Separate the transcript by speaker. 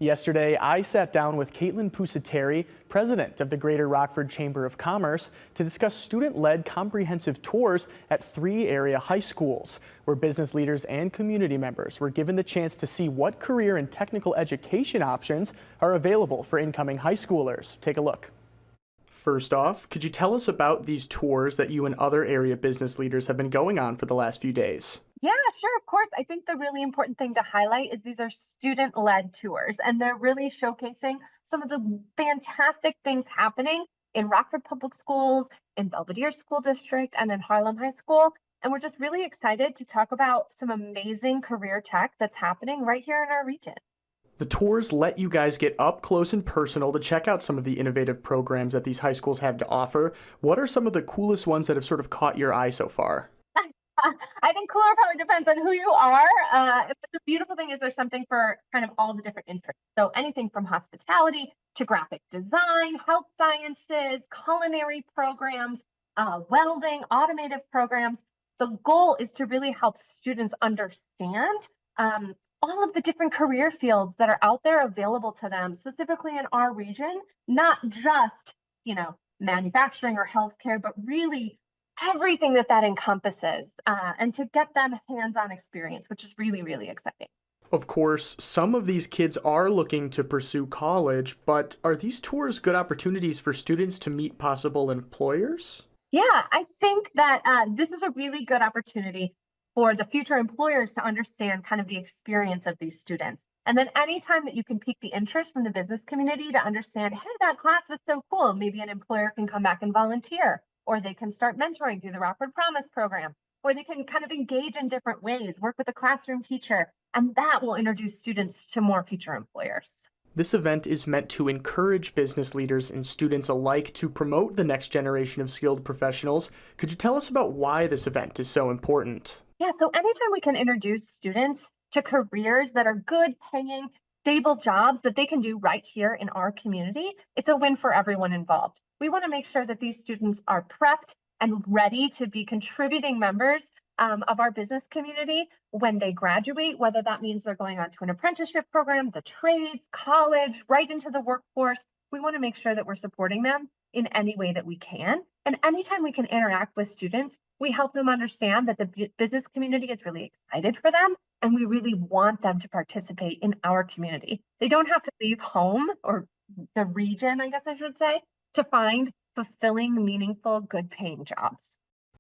Speaker 1: Yesterday, I sat down with Caitlin Pusateri, president of the Greater Rockford Chamber of Commerce, to discuss student-led comprehensive tours at 3 area high schools, where business leaders and community members were given the chance to see what career and technical education options are available for incoming high schoolers. Take a look. First off, could you tell us about these tours that you and other area business leaders have been going on for the last few days?
Speaker 2: Yeah, sure, of course. I think the really important thing to highlight is these are student-led tours, and they're really showcasing some of the fantastic things happening in Rockford Public Schools, in Belvedere School District, and in Harlem High School. And we're just really excited to talk about some amazing career tech that's happening right here in our region.
Speaker 1: The tours let you guys get up close and personal to check out some of the innovative programs that these high schools have to offer. What are some of the coolest ones that have sort of caught your eye so far?
Speaker 2: I think cooler probably depends on who you are. But the beautiful thing is there's something for kind of all the different interests. So anything from hospitality to graphic design, health sciences, culinary programs, welding, automotive programs. The goal is to really help students understand all of the different career fields that are out there available to them, specifically in our region, not just, manufacturing or healthcare, but really everything that encompasses, and to get them hands-on experience, which is really, really exciting.
Speaker 1: Of course, some of these kids are looking to pursue college, but are these tours good opportunities for students to meet possible employers?
Speaker 2: Yeah, I think that this is a really good opportunity for the future employers to understand kind of the experience of these students. And then anytime that you can pique the interest from the business community to understand, hey, that class was so cool, maybe an employer can come back and volunteer, or they can start mentoring through the Rockford Promise program, or they can kind of engage in different ways, work with a classroom teacher, and that will introduce students to more future employers.
Speaker 1: This event is meant to encourage business leaders and students alike to promote the next generation of skilled professionals. Could you tell us about why this event is so important?
Speaker 2: Yeah, so anytime we can introduce students to careers that are good paying, stable jobs that they can do right here in our community, it's a win for everyone involved. We want to make sure that these students are prepped and ready to be contributing members of our business community when they graduate, whether that means they're going on to an apprenticeship program, the trades, college, right into the workforce. We want to make sure that we're supporting them in any way that we can. And anytime we can interact with students, we help them understand that the business community is really excited for them. And we really want them to participate in our community. They don't have to leave home or the region, I guess I should say, to find fulfilling, meaningful, good paying jobs.